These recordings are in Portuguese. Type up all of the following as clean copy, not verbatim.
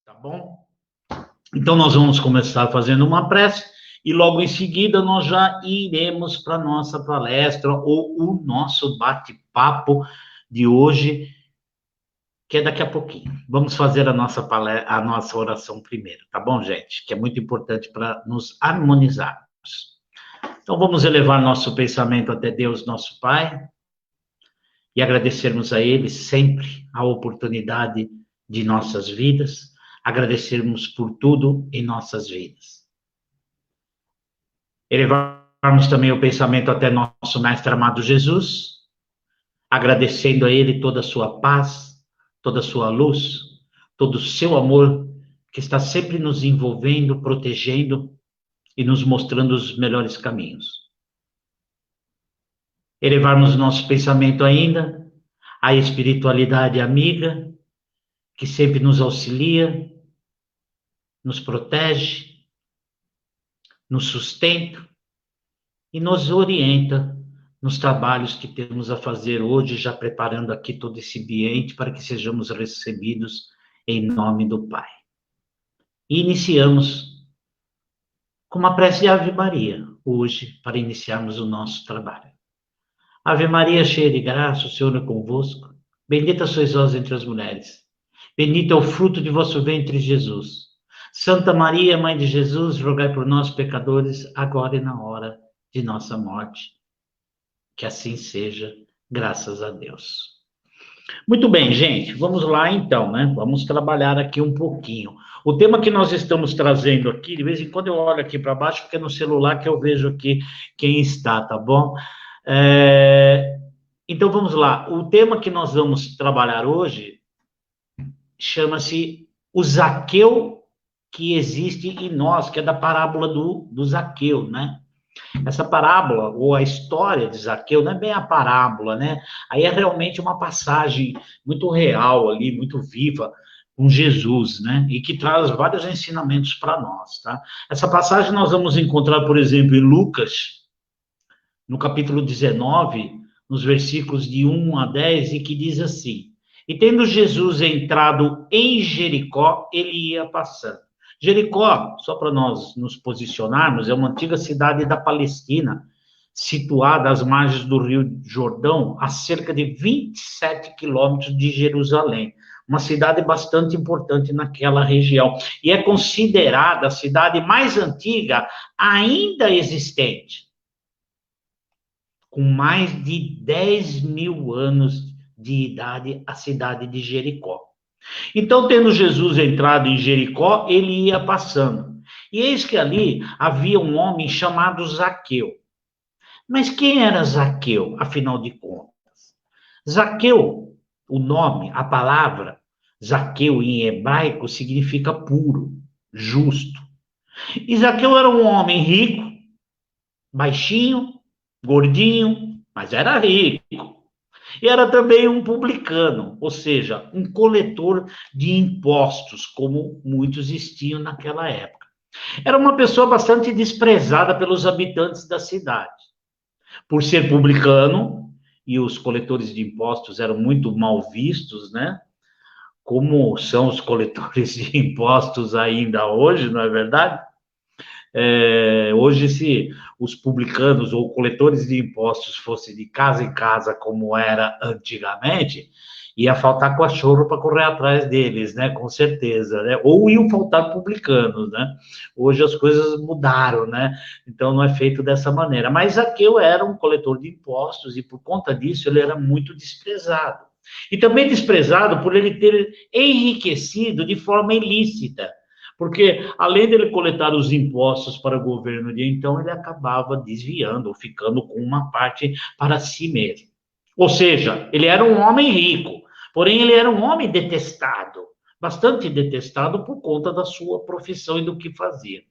Tá bom? Então, nós vamos começar fazendo uma prece e logo em seguida nós já iremos para a nossa palestra ou o nosso bate-papo de hoje, que é daqui a pouquinho. Vamos fazer a nossa oração primeiro, tá bom, gente? Que é muito importante para nos harmonizarmos. Então, vamos elevar nosso pensamento até Deus, nosso Pai, e agradecermos a Ele sempre a oportunidade de nossas vidas, agradecermos por tudo em nossas vidas. Elevarmos também o pensamento até nosso Mestre amado Jesus, agradecendo a Ele toda a sua paz, toda a sua luz, todo o seu amor, que está sempre nos envolvendo, protegendo e nos mostrando os melhores caminhos. Elevarmos nosso pensamento ainda à espiritualidade amiga, que sempre nos auxilia, nos protege, nos sustenta e nos orienta nos trabalhos que temos a fazer hoje, já preparando aqui todo esse ambiente para que sejamos recebidos em nome do Pai. E iniciamos com uma prece de Ave Maria, hoje, para iniciarmos o nosso trabalho. Ave Maria, cheia de graça, o Senhor é convosco. Bendita sois vós entre as mulheres. Bendito é o fruto de vosso ventre, Jesus. Santa Maria, Mãe de Jesus, rogai por nós, pecadores, agora e na hora de nossa morte. Que assim seja, graças a Deus. Muito bem, gente, vamos lá então, né? Vamos trabalhar aqui um pouquinho. O tema que nós estamos trazendo aqui, de vez em quando eu olho aqui para baixo, porque é no celular que eu vejo aqui quem está, tá bom? Então vamos lá. O tema que nós vamos trabalhar hoje chama-se o Zaqueu que existe em nós, que é da parábola do Zaqueu, né? Essa parábola, ou a história de Zaqueu, não é bem a parábola, né? Aí é realmente uma passagem muito real ali, muito viva, com Jesus, né? E que traz vários ensinamentos para nós, tá? Essa passagem nós vamos encontrar, por exemplo, em Lucas, no capítulo 19, nos versículos de 1 a 10, e que diz assim: E tendo Jesus entrado em Jericó, ele ia passando. Jericó, só para nós nos posicionarmos, é uma antiga cidade da Palestina, situada às margens do Rio Jordão, a cerca de 27 quilômetros de Jerusalém. Uma cidade bastante importante naquela região. E é considerada a cidade mais antiga ainda existente, com mais de 10 mil anos de idade, a cidade de Jericó. Então, tendo Jesus entrado em Jericó, ele ia passando. E eis que ali havia um homem chamado Zaqueu. Mas quem era Zaqueu, afinal de contas? Zaqueu, o nome, a palavra Zaqueu em hebraico significa puro, justo. E Zaqueu era um homem rico, baixinho, gordinho, mas era rico. E era também um publicano, ou seja, um coletor de impostos, como muitos existiam naquela época. Era uma pessoa bastante desprezada pelos habitantes da cidade. Por ser publicano, e os coletores de impostos eram muito mal vistos, né? Como são os coletores de impostos ainda hoje, não é verdade? Hoje, se os publicanos ou coletores de impostos fossem de casa em casa, como era antigamente, ia faltar cachorro para correr atrás deles, né? Com certeza, né? Ou iam faltar publicanos, né? Hoje as coisas mudaram, né? Então não é feito dessa maneira. Mas Zaqueu era um coletor de impostos e por conta disso ele era muito desprezado. E também desprezado por ele ter enriquecido de forma ilícita. Porque, além dele coletar os impostos para o governo de então, ele acabava desviando, ou ficando com uma parte para si mesmo. Ou seja, ele era um homem rico, porém ele era um homem detestado, bastante detestado por conta da sua profissão e do que fazia.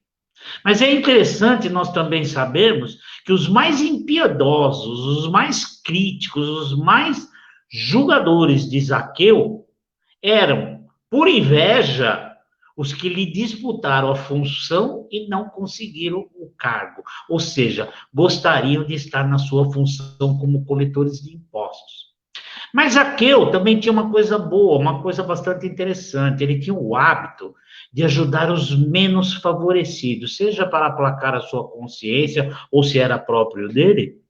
Mas é interessante nós também sabermos que os mais impiedosos, os mais críticos, os mais julgadores de Zaqueu eram, por inveja, os que lhe disputaram a função e não conseguiram o cargo, ou seja, gostariam de estar na sua função como coletores de impostos. Mas Zaqueu também tinha uma coisa boa, uma coisa bastante interessante. Ele tinha o hábito de ajudar os menos favorecidos, seja para aplacar a sua consciência ou se era próprio dele,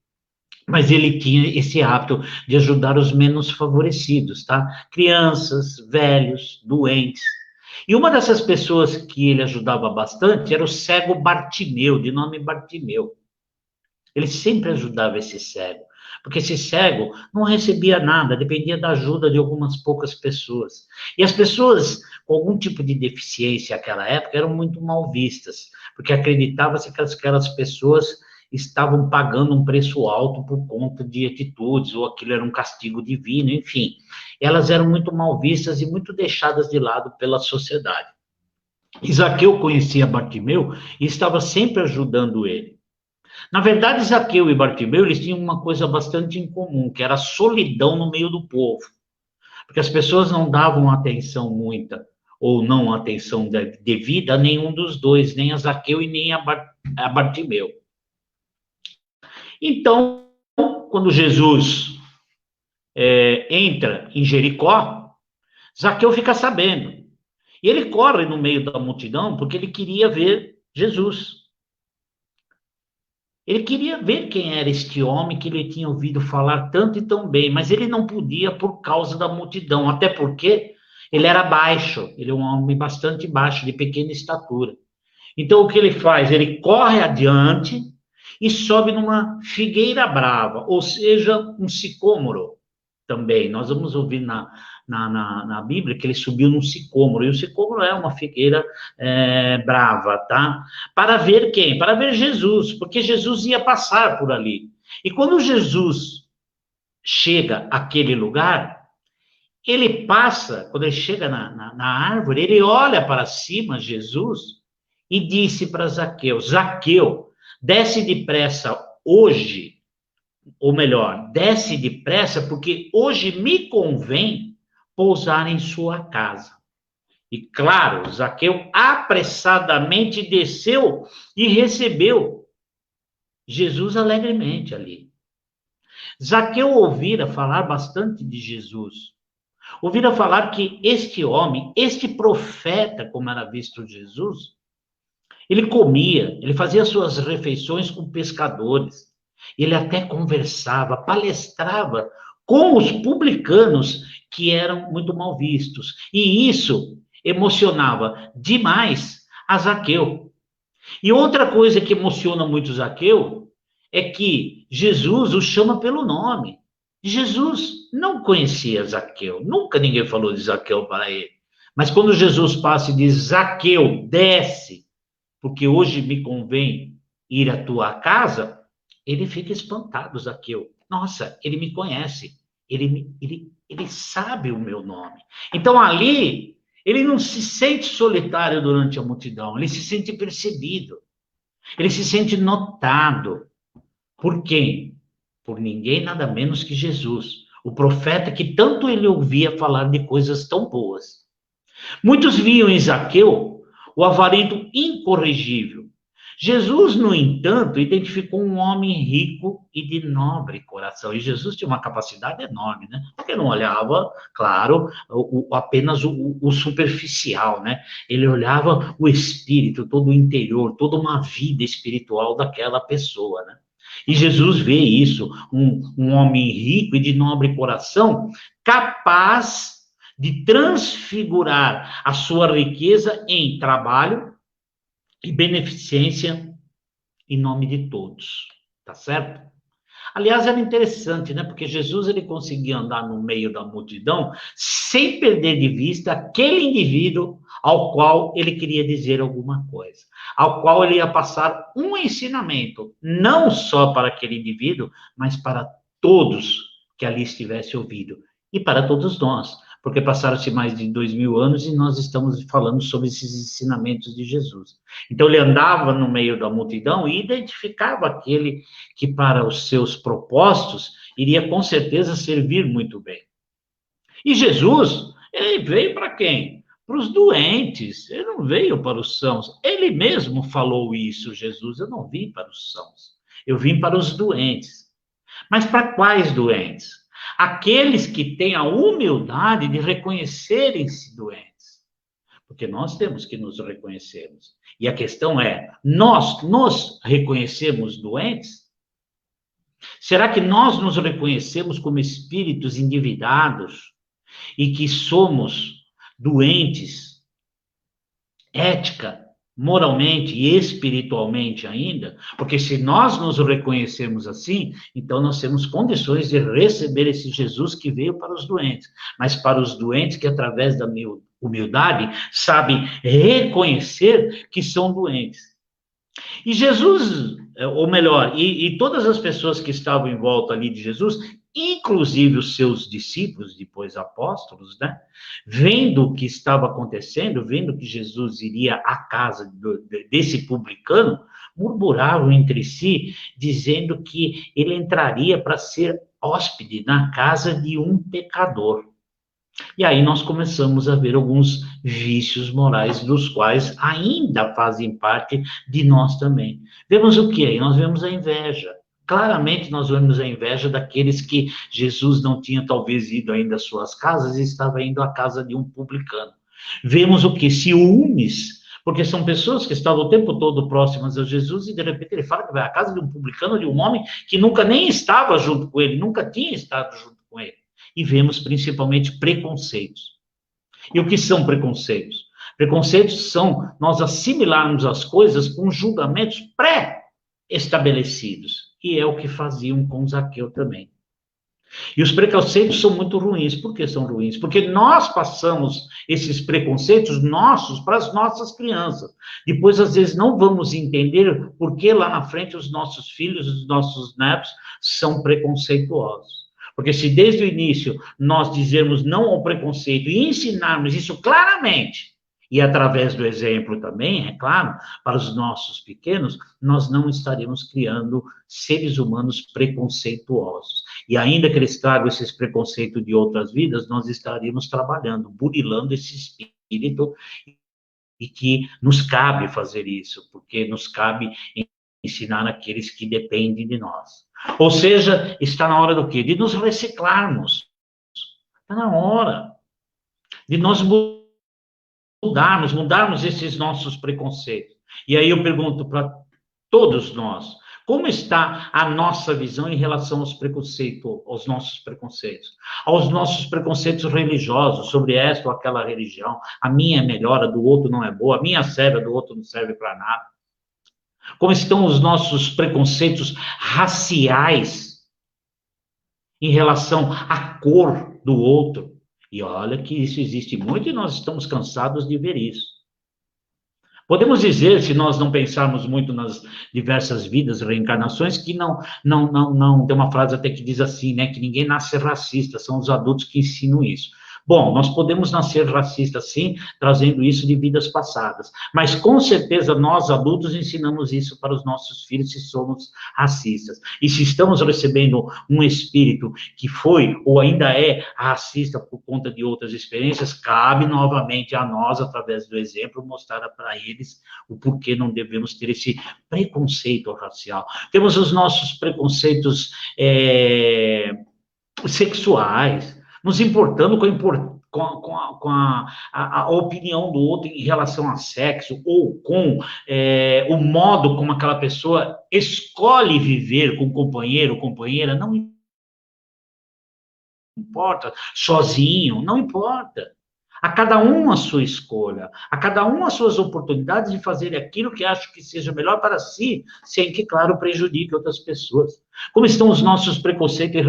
mas ele tinha esse hábito de ajudar os menos favorecidos, tá? Crianças, velhos, doentes. E uma dessas pessoas que ele ajudava bastante era o cego Bartimeu, de nome Bartimeu. Ele sempre ajudava esse cego, porque esse cego não recebia nada, dependia da ajuda de algumas poucas pessoas. E as pessoas com algum tipo de deficiência naquela época eram muito mal vistas, porque acreditava-se que aquelas pessoas estavam pagando um preço alto por conta de atitudes, ou aquilo era um castigo divino, enfim. Elas eram muito mal vistas e muito deixadas de lado pela sociedade. Isaqueu conhecia Bartimeu e estava sempre ajudando ele. Na verdade, Zaqueu e Bartimeu, eles tinham uma coisa bastante em comum, que era a solidão no meio do povo. Porque as pessoas não davam atenção muita, ou não atenção devida a nenhum dos dois, nem a Zaqueu e nem a Bartimeu. Então, quando Jesus entra em Jericó, Zaqueu fica sabendo. E ele corre no meio da multidão porque ele queria ver Jesus. Ele queria ver quem era este homem que ele tinha ouvido falar tanto e tão bem, mas ele não podia por causa da multidão, até porque ele era baixo, ele é um homem bastante baixo, de pequena estatura. Então o que ele faz? Ele corre adiante e sobe numa figueira brava, ou seja, um sicômoro também. Nós vamos ouvir na Bíblia que ele subiu num sicômoro, e o sicômoro é uma figueira brava, tá? Para ver quem? Para ver Jesus, porque Jesus ia passar por ali. E quando Jesus chega àquele lugar, ele passa, quando ele chega na árvore, ele olha para cima, Jesus, e disse para Zaqueu: Zaqueu, desce depressa hoje, ou melhor, desce depressa, porque hoje me convém pousar em sua casa. E claro, Zaqueu apressadamente desceu e recebeu Jesus alegremente ali. Zaqueu ouvira falar bastante de Jesus. Ouvira falar que este homem, este profeta, como era visto Jesus, ele comia, ele fazia suas refeições com pescadores. Ele até conversava, palestrava com os publicanos que eram muito mal vistos. E isso emocionava demais a Zaqueu. E outra coisa que emociona muito Zaqueu é que Jesus o chama pelo nome. Jesus não conhecia Zaqueu, nunca ninguém falou de Zaqueu para ele. Mas quando Jesus passa e diz: Zaqueu, desce, porque hoje me convém ir à tua casa, ele fica espantado, Zaqueu. Nossa, ele me conhece, ele sabe o meu nome. Então ali, ele não se sente solitário durante a multidão, ele se sente percebido, ele se sente notado. Por quem? Por ninguém nada menos que Jesus, o profeta que tanto ele ouvia falar de coisas tão boas. Muitos viam em Zaqueu o avarido incorrigível. Jesus, no entanto, identificou um homem rico e de nobre coração. E Jesus tinha uma capacidade enorme, né? Porque não olhava, claro, apenas o superficial, né? Ele olhava o espírito, todo o interior, toda uma vida espiritual daquela pessoa, né? E Jesus vê isso, um homem rico e de nobre coração, capaz de transfigurar a sua riqueza em trabalho e beneficência em nome de todos, tá certo? Aliás, era interessante, né? Porque Jesus ele conseguia andar no meio da multidão sem perder de vista aquele indivíduo ao qual ele queria dizer alguma coisa, ao qual ele ia passar um ensinamento, não só para aquele indivíduo, mas para todos que ali estivesse ouvido e para todos nós, porque passaram-se mais de 2000 anos e nós estamos falando sobre esses ensinamentos de Jesus. Então ele andava no meio da multidão e identificava aquele que para os seus propósitos iria com certeza servir muito bem. E Jesus, ele veio para quem? Para os doentes, ele não veio para os sãos. Ele mesmo falou isso, Jesus, eu não vim para os sãos, eu vim para os doentes. Mas para quais doentes? Aqueles que têm a humildade de reconhecerem-se doentes, porque nós temos que nos reconhecermos. E a questão é, nós nos reconhecemos doentes? Será que nós nos reconhecemos como espíritos endividados e que somos doentes, ética, moralmente e espiritualmente ainda? Porque se nós nos reconhecermos assim, então nós temos condições de receber esse Jesus que veio para os doentes, mas para os doentes que através da humildade sabem reconhecer que são doentes. E Jesus, ou melhor, e todas as pessoas que estavam em volta ali de Jesus, inclusive os seus discípulos, depois apóstolos, né? Vendo o que estava acontecendo, vendo que Jesus iria à casa desse publicano, murmuravam entre si, dizendo que ele entraria para ser hóspede na casa de um pecador. E aí nós começamos a ver alguns vícios morais, dos quais ainda fazem parte de nós também. Vemos o que aí? Nós vemos a inveja. Claramente nós vemos a inveja daqueles que Jesus não tinha talvez ido ainda às suas casas e estava indo à casa de um publicano. Vemos o que? Ciúmes, porque são pessoas que estavam o tempo todo próximas a Jesus e de repente ele fala que vai à casa de um publicano, de um homem que nunca nem estava junto com ele, nunca tinha estado junto com ele. E vemos principalmente preconceitos. E o que são preconceitos? Preconceitos são nós assimilarmos as coisas com julgamentos pré-estabelecidos. E é o que faziam com Zaqueu também. E os preconceitos são muito ruins. Por que são ruins? Porque nós passamos esses preconceitos nossos para as nossas crianças. Depois, às vezes, não vamos entender por que lá na frente os nossos filhos, os nossos netos são preconceituosos. Porque se desde o início nós dizermos não ao preconceito e ensinarmos isso claramente, e através do exemplo também, é claro, para os nossos pequenos, nós não estaremos criando seres humanos preconceituosos. E ainda que eles tragam esses preconceitos de outras vidas, nós estaríamos trabalhando, burilando esse espírito, e que nos cabe fazer isso, porque nos cabe ensinar aqueles que dependem de nós. Ou seja, está na hora do quê? De nos reciclarmos. Está na hora de nós mudarmos esses nossos preconceitos. E aí eu pergunto para todos nós, como está a nossa visão em relação aos preconceitos, aos nossos preconceitos religiosos, sobre esta ou aquela religião, a minha é melhor, a do outro não é boa, a minha serve, a do outro não serve para nada. Como estão os nossos preconceitos raciais em relação à cor do outro? E olha que isso existe muito e nós estamos cansados de ver isso. Podemos dizer, se nós não pensarmos muito nas diversas vidas, reencarnações, que não, tem uma frase até que diz assim, né, que ninguém nasce racista, são os adultos que ensinam isso. Bom, nós podemos nascer racistas, sim, trazendo isso de vidas passadas, mas com certeza nós, adultos, ensinamos isso para os nossos filhos se somos racistas. E se estamos recebendo um espírito que foi ou ainda é racista por conta de outras experiências, cabe novamente a nós, através do exemplo, mostrar para eles o porquê não devemos ter esse preconceito racial. Temos os nossos preconceitos sexuais, nos importando com a opinião do outro em relação a sexo, ou com o modo como aquela pessoa escolhe viver com o companheiro, companheira, não importa, sozinho, não importa. A cada um a sua escolha, a cada um as suas oportunidades de fazer aquilo que acha que seja melhor para si, sem que, claro, prejudique outras pessoas. Como estão os nossos preconceitos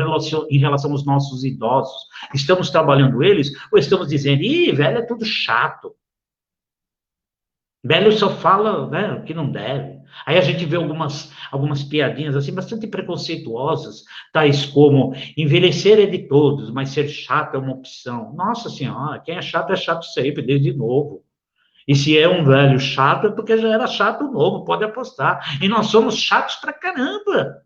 em relação aos nossos idosos? Estamos trabalhando eles ou estamos dizendo, ih, velho, é tudo chato. Velho só fala, né, o que não deve. Aí a gente vê algumas piadinhas assim, bastante preconceituosas, tais como envelhecer é de todos, mas ser chato é uma opção. Nossa Senhora, quem é chato sempre, desde novo. E se é um velho chato, é porque já era chato novo, pode apostar. E nós somos chatos pra caramba,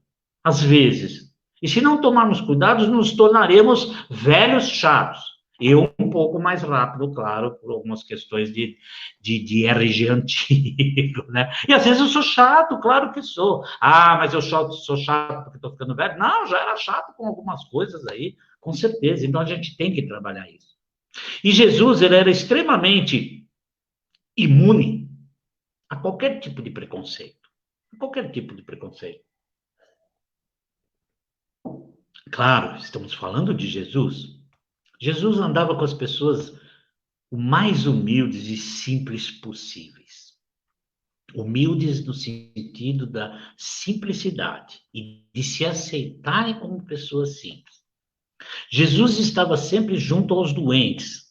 às vezes. E se não tomarmos cuidado, nos tornaremos velhos chatos. Eu um pouco mais rápido, claro, por algumas questões de RG antigo, né? E às vezes eu sou chato, claro que sou. Ah, mas eu sou chato porque estou ficando velho? Não, já era chato com algumas coisas aí. Com certeza. Então, a gente tem que trabalhar isso. E Jesus, ele era extremamente imune a qualquer tipo de preconceito. A qualquer tipo de preconceito. Claro, estamos falando de Jesus. Jesus andava com as pessoas o mais humildes e simples possíveis. Humildes no sentido da simplicidade e de se aceitarem como pessoas simples. Jesus estava sempre junto aos doentes,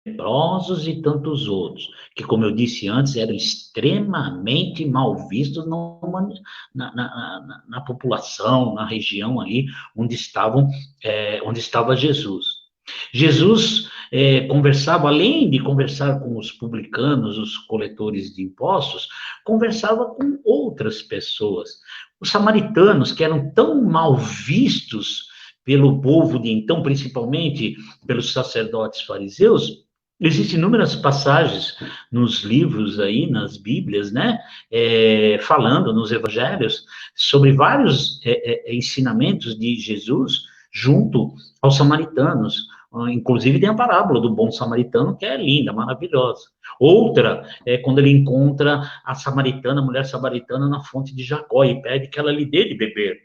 leprosos e tantos outros, que, como eu disse antes, eram extremamente mal vistos na população, na região ali onde estava Jesus. Jesus conversava, além de conversar com os publicanos, os coletores de impostos, conversava com outras pessoas. Os samaritanos, que eram tão mal vistos pelo povo de então, principalmente pelos sacerdotes fariseus, existem inúmeras passagens nos livros aí, nas Bíblias, né, falando nos evangelhos sobre vários ensinamentos de Jesus junto aos samaritanos. Inclusive tem a parábola do bom samaritano, que é linda, maravilhosa. Outra é quando ele encontra a mulher samaritana na fonte de Jacó e pede que ela lhe dê de beber.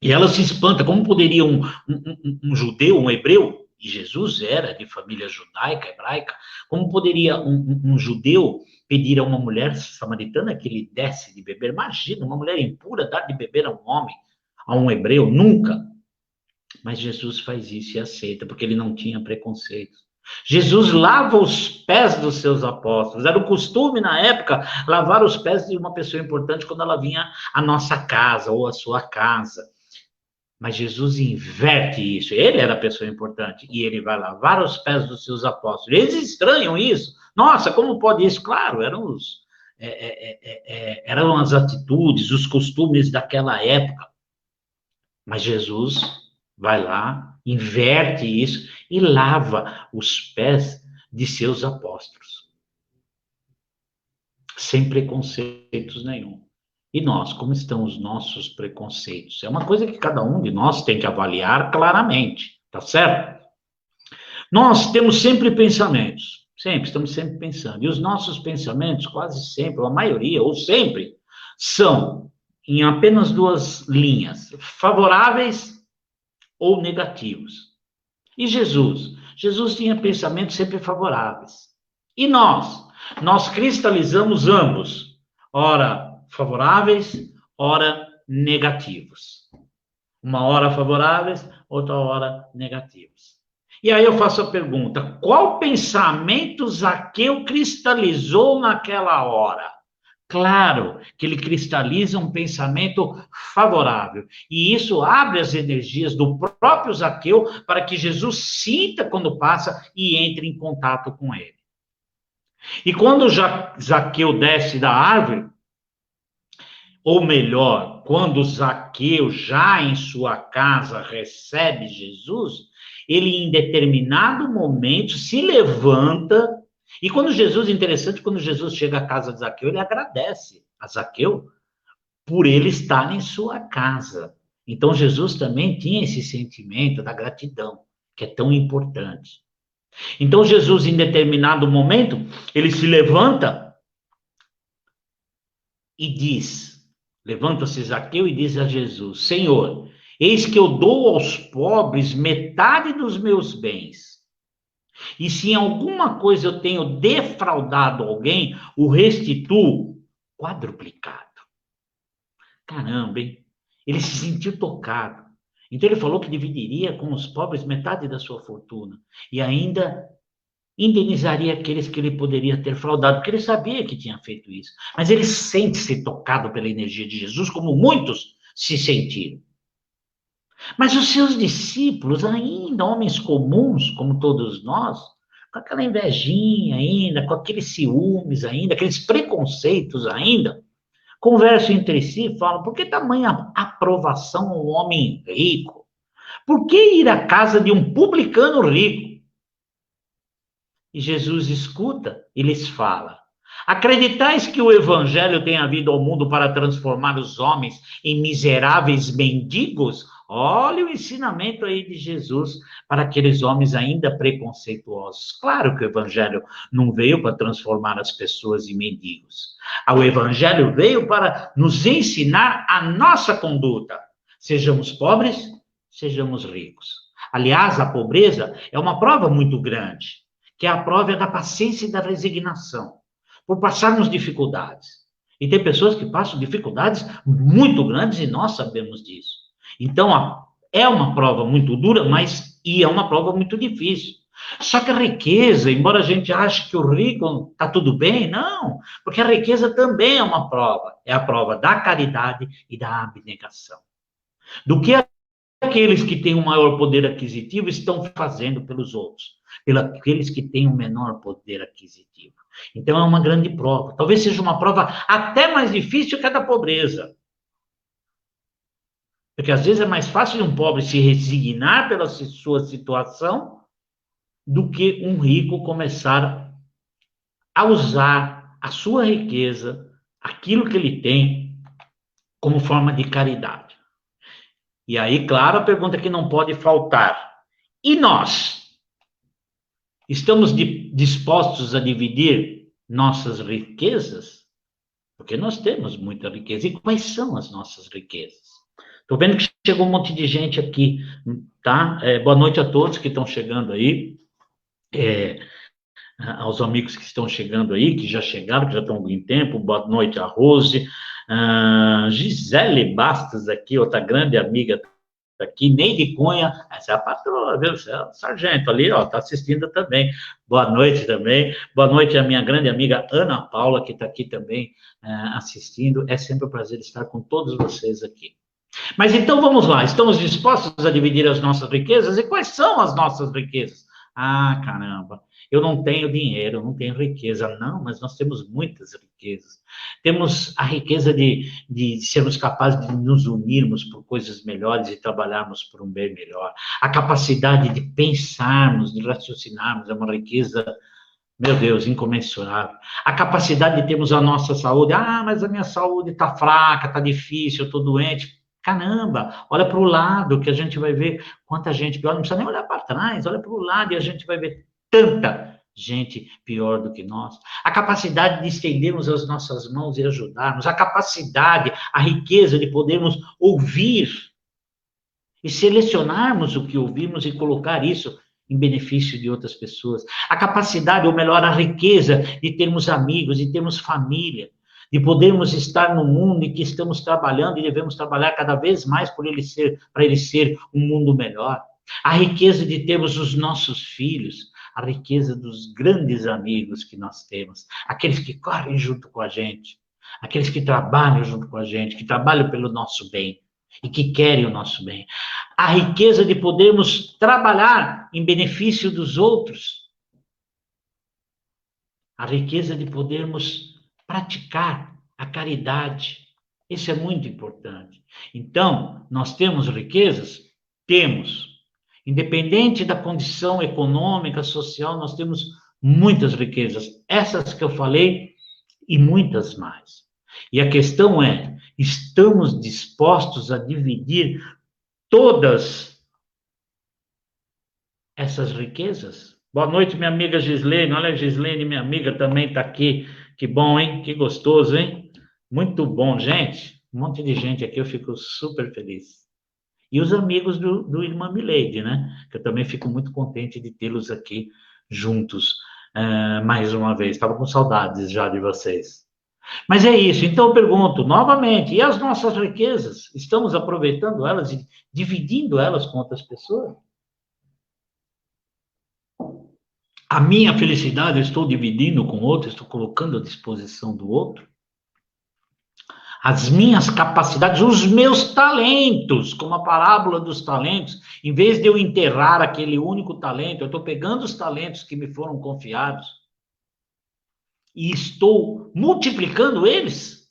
E ela se espanta, como poderia um judeu, um hebreu, e Jesus era de família judaica, hebraica, como poderia um judeu pedir a uma mulher samaritana que lhe desse de beber? Imagina, uma mulher impura dar de beber a um homem, a um hebreu, nunca. Mas Jesus faz isso e aceita, porque ele não tinha preconceito. Jesus lava os pés dos seus apóstolos. Era o costume, na época, lavar os pés de uma pessoa importante quando ela vinha à nossa casa ou à sua casa. Mas Jesus inverte isso. Ele era a pessoa importante e ele vai lavar os pés dos seus apóstolos. Eles estranham isso. Nossa, como pode isso? Claro, eram as atitudes, os costumes daquela época. Mas Jesus vai lá, inverte isso e lava os pés de seus apóstolos. Sem preconceitos nenhum. E nós, como estão os nossos preconceitos? É uma coisa que cada um de nós tem que avaliar claramente, tá certo? Nós temos sempre pensamentos, estamos sempre pensando. E os nossos pensamentos, quase sempre, ou a maioria, ou sempre, são em apenas duas linhas: favoráveis ou negativos. E Jesus? Jesus tinha pensamentos sempre favoráveis. E nós? Nós cristalizamos ambos, ora favoráveis, ora negativos. Uma hora favoráveis, outra hora negativos. E aí eu faço a pergunta: qual pensamento Zaqueu cristalizou naquela hora? Claro que ele cristaliza um pensamento favorável. E isso abre as energias do próprio Zaqueu para que Jesus sinta quando passa e entre em contato com ele. E quando Zaqueu desce da árvore, ou melhor, quando Zaqueu, já em sua casa, recebe Jesus, ele em determinado momento se levanta. E quando Jesus, interessante, quando Jesus chega à casa de Zaqueu, ele agradece a Zaqueu por ele estar em sua casa. Então Jesus também tinha esse sentimento da gratidão, que é tão importante. Então Jesus, em determinado momento, ele se levanta e diz, levanta-se Zaqueu e diz a Jesus: Senhor, eis que eu dou aos pobres metade dos meus bens. E se em alguma coisa eu tenho defraudado alguém, o restituo quadruplicado. Caramba, hein? Ele se sentiu tocado. Então ele falou que dividiria com os pobres metade da sua fortuna. E ainda indenizaria aqueles que ele poderia ter fraudado, porque ele sabia que tinha feito isso. Mas ele sente-se tocado pela energia de Jesus, como muitos se sentiram. Mas os seus discípulos, ainda homens comuns, como todos nós, com aquela invejinha ainda, com aqueles ciúmes ainda, aqueles preconceitos ainda, conversam entre si e falam: por que tamanha aprovação ao homem rico? Por que ir à casa de um publicano rico? E Jesus escuta e lhes fala: acreditais que o evangelho tenha vindo ao mundo para transformar os homens em miseráveis mendigos? Olha o ensinamento aí de Jesus para aqueles homens ainda preconceituosos. Claro que o evangelho não veio para transformar as pessoas em mendigos. O evangelho veio para nos ensinar a nossa conduta. Sejamos pobres, sejamos ricos. Aliás, a pobreza é uma prova muito grande, que é a prova da paciência e da resignação, por passarmos dificuldades. E tem pessoas que passam dificuldades muito grandes e nós sabemos disso. Então, é uma prova muito dura, mas é uma prova muito difícil. Só que a riqueza, embora a gente ache que o rico está tudo bem, não, porque a riqueza também é uma prova. É a prova da caridade e da abnegação. Do que aqueles que têm um maior poder aquisitivo estão fazendo pelos outros, pelos aqueles que têm um menor poder aquisitivo. Então, é uma grande prova. Talvez seja uma prova até mais difícil que a da pobreza. Porque às vezes é mais fácil um pobre se resignar pela sua situação do que um rico começar a usar a sua riqueza, aquilo que ele tem, como forma de caridade. E aí, claro, a pergunta que não pode faltar. E nós? Estamos dispostos a dividir nossas riquezas? Porque nós temos muita riqueza. E quais são as nossas riquezas? Estou vendo que chegou um monte de gente aqui, tá? Boa noite a todos que estão chegando aí. Aos amigos que estão chegando aí, que já chegaram, que já estão há algum tempo. Boa noite a Rose. Gisele Bastos aqui, outra grande amiga aqui. Neide Cunha, essa é a patroa, viu? Essa é o sargento ali, ó, está assistindo também. Boa noite também. Boa noite a minha grande amiga Ana Paula, que está aqui também assistindo. É sempre um prazer estar com todos vocês aqui. Mas então vamos lá, estamos dispostos a dividir as nossas riquezas? E quais são as nossas riquezas? Ah, caramba, eu não tenho dinheiro, eu não tenho riqueza. Não, mas nós temos muitas riquezas. Temos a riqueza de sermos capazes de nos unirmos por coisas melhores e trabalharmos por um bem melhor. A capacidade de pensarmos, de raciocinarmos, é uma riqueza, meu Deus, incomensurável. A capacidade de termos a nossa saúde. Ah, mas a minha saúde está fraca, está difícil, eu estou doente. Caramba, olha para o lado que a gente vai ver quanta gente pior. Não precisa nem olhar para trás, olha para o lado e a gente vai ver tanta gente pior do que nós. A capacidade de estendermos as nossas mãos e ajudarmos. A capacidade, a riqueza de podermos ouvir e selecionarmos o que ouvimos e colocar isso em benefício de outras pessoas. A capacidade, ou melhor, a riqueza de termos amigos, de termos família, de podermos estar no mundo em que estamos trabalhando e devemos trabalhar cada vez mais para ele ser um mundo melhor. A riqueza de termos os nossos filhos, a riqueza dos grandes amigos que nós temos, aqueles que correm junto com a gente, aqueles que trabalham junto com a gente, que trabalham pelo nosso bem e que querem o nosso bem. A riqueza de podermos trabalhar em benefício dos outros. A riqueza de podermos praticar a caridade. Isso é muito importante. Então, nós temos riquezas? Temos. Independente da condição econômica, social, nós temos muitas riquezas. Essas que eu falei e muitas mais. E a questão é, estamos dispostos a dividir todas essas riquezas? Boa noite, minha amiga Gislene. Olha a Gislene, minha amiga, também está aqui. Que bom, hein? Que gostoso, hein? Muito bom, gente. Um monte de gente aqui, eu fico super feliz. E os amigos do Irmã Mileide, né? Que eu também fico muito contente de tê-los aqui juntos mais uma vez. Estava com saudades já de vocês. Mas é isso. Então eu pergunto novamente: e as nossas riquezas? Estamos aproveitando elas e dividindo elas com outras pessoas? A minha felicidade eu estou dividindo com outro, estou colocando à disposição do outro. As minhas capacidades, os meus talentos, como a parábola dos talentos, em vez de eu enterrar aquele único talento, eu estou pegando os talentos que me foram confiados e estou multiplicando eles,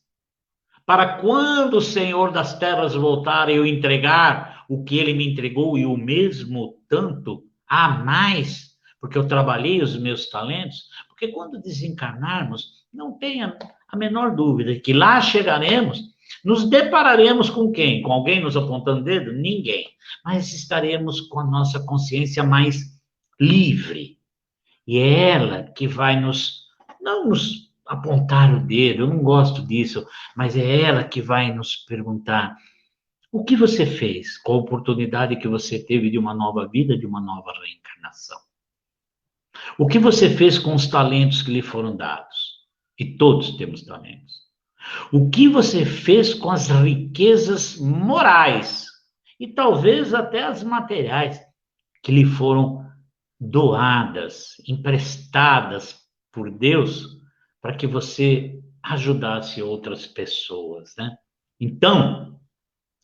para quando o Senhor das terras voltar, eu entregar o que ele me entregou e o mesmo tanto a mais, porque eu trabalhei os meus talentos, porque quando desencarnarmos, não tenha a menor dúvida que lá chegaremos Nos depararemos com quem? Com alguém nos apontando o dedo? Ninguém. Mas estaremos com a nossa consciência mais livre. E é ela que vai não nos apontar o dedo, eu não gosto disso, mas é ela que vai nos perguntar: o que você fez com a oportunidade que você teve de uma nova vida, de uma nova reencarnação? O que você fez com os talentos que lhe foram dados? E todos temos talentos. O que você fez com as riquezas morais e talvez até as materiais que lhe foram doadas, emprestadas por Deus para que você ajudasse outras pessoas, né? Então,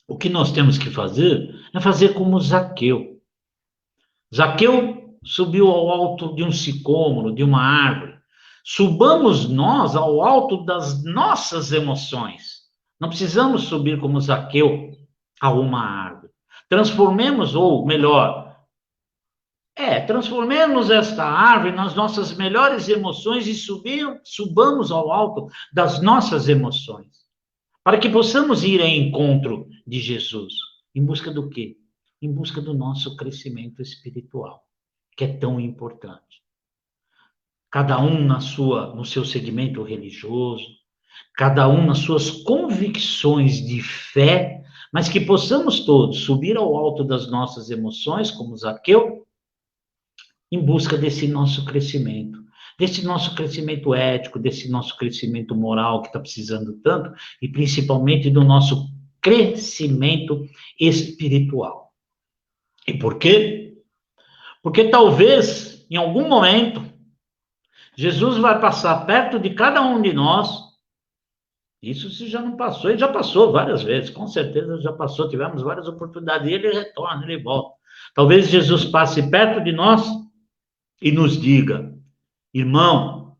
o que nós temos que fazer é fazer como Zaqueu. Zaqueu subiu ao alto de um sicômoro, de uma árvore. Subamos nós ao alto das nossas emoções. Não precisamos subir como Zaqueu a uma árvore. Transformemos, ou melhor, transformemos esta árvore nas nossas melhores emoções e subamos ao alto das nossas emoções. Para que possamos ir ao encontro de Jesus. Em busca do quê? Em busca do nosso crescimento espiritual, que é tão importante. Cada um no seu segmento religioso, cada um nas suas convicções de fé, mas que possamos todos subir ao alto das nossas emoções, como Zaqueu, em busca desse nosso crescimento ético, desse nosso crescimento moral que está precisando tanto, e principalmente do nosso crescimento espiritual. E por quê? Porque talvez, em algum momento, Jesus vai passar perto de cada um de nós. Isso se já não passou, ele já passou várias vezes, com certeza já passou, tivemos várias oportunidades, e ele retorna, ele volta. Talvez Jesus passe perto de nós e nos diga: irmão,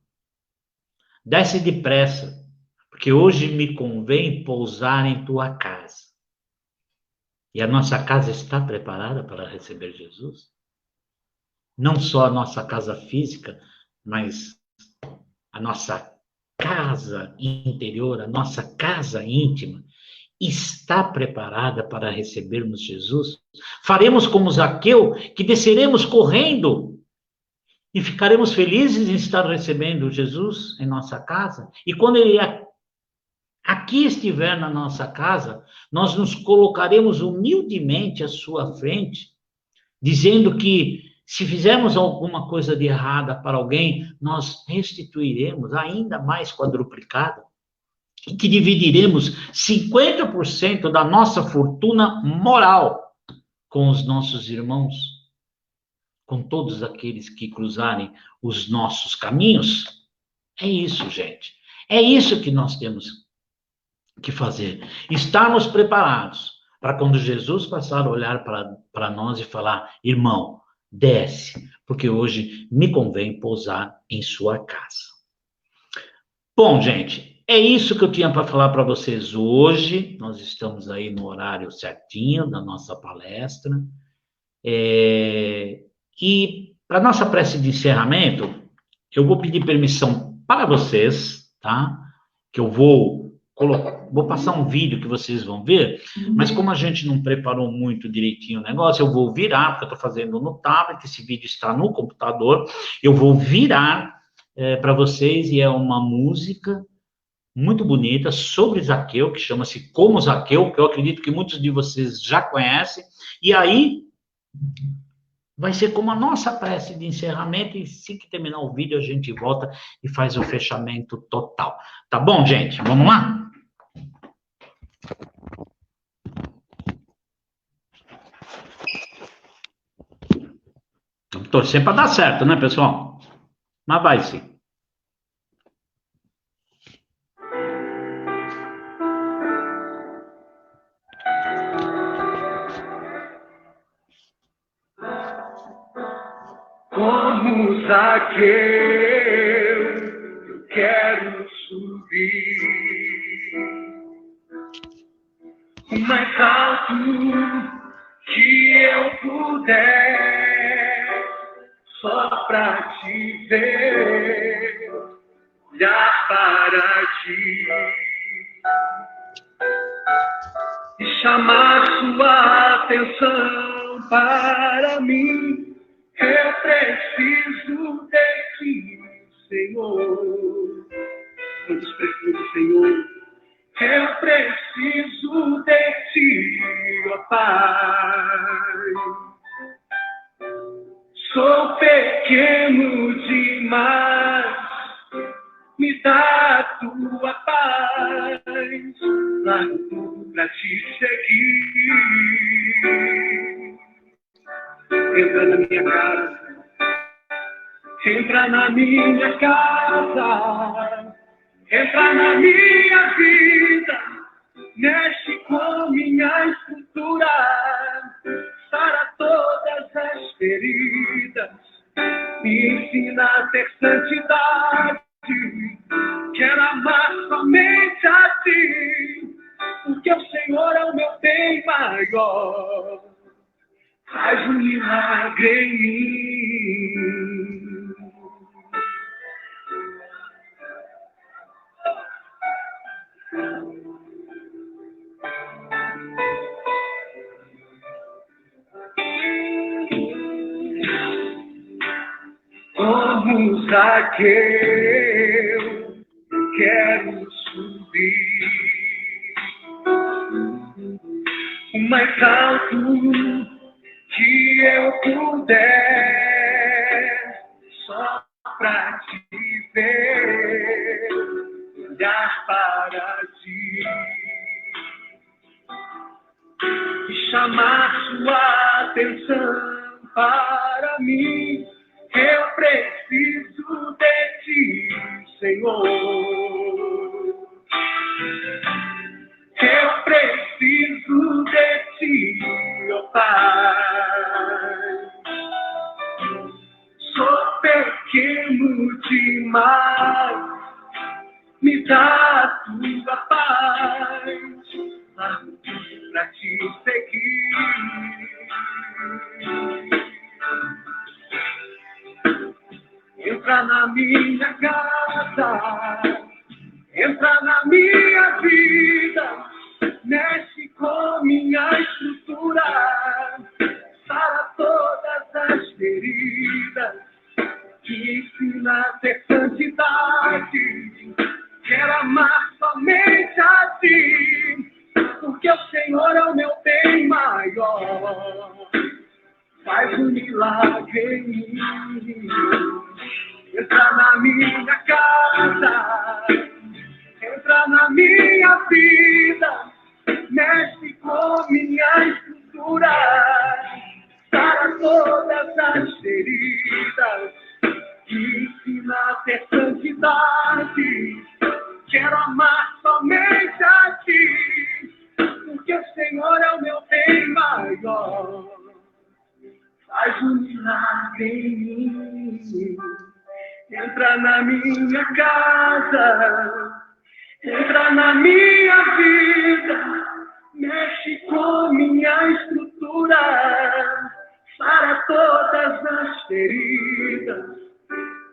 desce depressa, porque hoje me convém pousar em tua casa. E a nossa casa está preparada para receber Jesus? Não só a nossa casa física, mas a nossa casa interior, a nossa casa íntima, está preparada para recebermos Jesus? Faremos como Zaqueu, que desceremos correndo e ficaremos felizes em estar recebendo Jesus em nossa casa? E quando ele aqui estiver na nossa casa, nós nos colocaremos humildemente à sua frente, dizendo que se fizermos alguma coisa de errada para alguém, nós restituiremos ainda mais quadruplicado, e que dividiremos 50% da nossa fortuna moral com os nossos irmãos, com todos aqueles que cruzarem os nossos caminhos. É isso, gente. É isso que nós temos que fazer. Estarmos preparados para quando Jesus passar a olhar para nós e falar: irmão, desce, porque hoje me convém pousar em sua casa. Bom, gente, é isso que eu tinha para falar para vocês hoje. Nós estamos aí no horário certinho da nossa palestra. E para nossa prece de encerramento, eu vou pedir permissão para vocês, tá? Que eu vou passar um vídeo que vocês vão ver, mas como a gente não preparou muito direitinho o negócio, eu vou virar, porque eu estou fazendo no tablet, esse vídeo está no computador, eu vou virar para vocês, e é uma música muito bonita sobre Zaqueu, que chama-se Como Zaqueu, que eu acredito que muitos de vocês já conhecem, e aí vai ser como a nossa prece de encerramento, e assim que terminar o vídeo a gente volta e faz o fechamento total. Tá bom, gente? Vamos lá? Vamos torcer para dar certo, né, pessoal? Mas vai sim. Como Zaqueu, eu quero subir o mais alto que eu puder, só pra te ver, olhar para ti. chamar sua atenção para mim. Eu preciso de ti, Senhor. Quantos precisam do Senhor? Eu preciso de ti, ó Pai. Sou pequeno demais, me dá tua paz, largo tudo pra te seguir. Entra na minha casa, entra na minha casa, entra na minha vida, mexe com minha estrutura, sara todas as feridas, me ensina a ter santidade. Quero amar somente a ti, porque o Senhor é o meu bem maior. Faz um milagre em mim. Como Zaqueu, quero subir o mais alto que eu puder, só pra te ver, olhar para ti e chamar sua atenção para mim. Eu preciso de ti, Senhor. Eu preciso de ti, ó Pai. Sou pequeno demais, me dá tua paz, largo tudo pra te seguir. Entra na minha casa, entra na minha vida, mexe com minha estrutura, sara todas as feridas, me ensina a ter santidade. Quero amar somente a ti, porque o Senhor é o meu bem maior. Faz um milagre em mim. Entra na minha casa, entra na minha vida, mexe com minha estrutura, sara todas as feridas, me ensina a ter santidade. Quero amar somente a ti, porque o Senhor é o meu bem maior. Faz um milagre em mim. Entra na minha casa, entra na minha vida, mexe com minha estrutura, sara todas as feridas,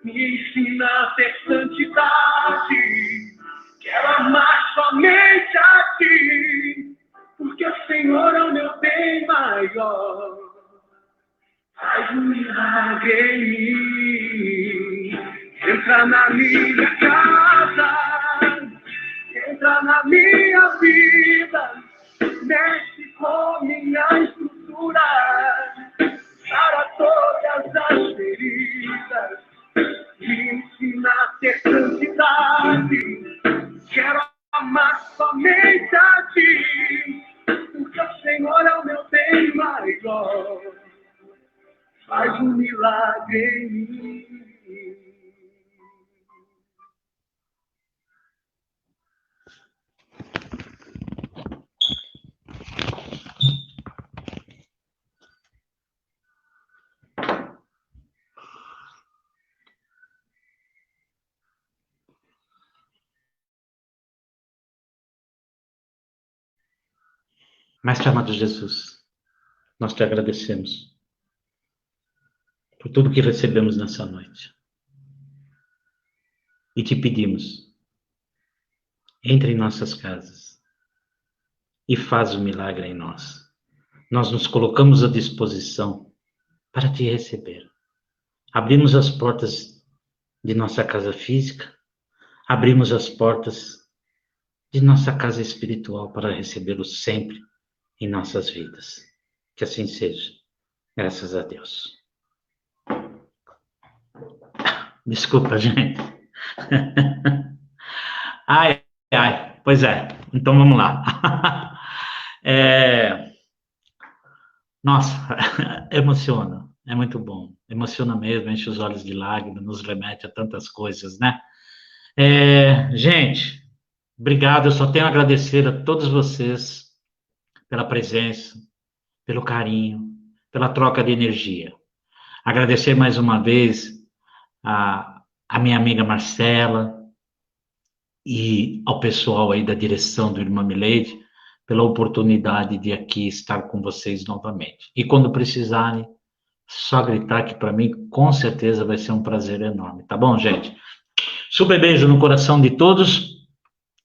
me ensina a ter santidade. Quero amar somente a ti, porque o Senhor é o meu bem maior. Faz um milagre em mim. Entra na minha casa, entra na minha vida, mexe com minha estrutura, sara todas as feridas, me ensina a ter santidade. Quero amar somente a ti, porque o Senhor é o meu bem maior. Faz um milagre em mim. Mestre amado Jesus, nós te agradecemos por tudo que recebemos nessa noite. E te pedimos, entre em nossas casas, e faz o milagre em nós. Nós nos colocamos à disposição para te receber. Abrimos as portas de nossa casa física, abrimos as portas de nossa casa espiritual para recebê-lo sempre em nossas vidas. Que assim seja. Graças a Deus. Desculpa, gente. Ai, ai. Pois é. Então vamos lá. Nossa, emociona. É muito bom. Emociona mesmo, enche os olhos de lágrimas, nos remete a tantas coisas, né? Gente, obrigado. Eu só tenho a agradecer a todos vocês pela presença, pelo carinho, pela troca de energia. Agradecer mais uma vez a minha amiga Marcela e ao pessoal aí da direção do Irmã Milady pela oportunidade de aqui estar com vocês novamente. E quando precisarem, só gritar que para mim com certeza vai ser um prazer enorme, tá bom, gente? Super beijo no coração de todos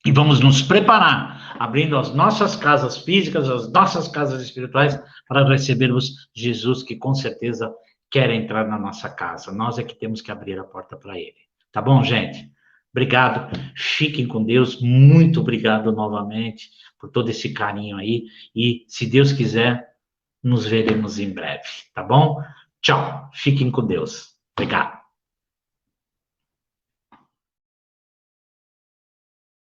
e vamos nos preparar, abrindo as nossas casas físicas, as nossas casas espirituais, para recebermos Jesus, que com certeza quer entrar na nossa casa. Nós é que temos que abrir a porta para ele. Tá bom, gente? Obrigado. Fiquem com Deus. Muito obrigado novamente por todo esse carinho aí. E, se Deus quiser, nos veremos em breve. Tá bom? Tchau. Fiquem com Deus. Obrigado.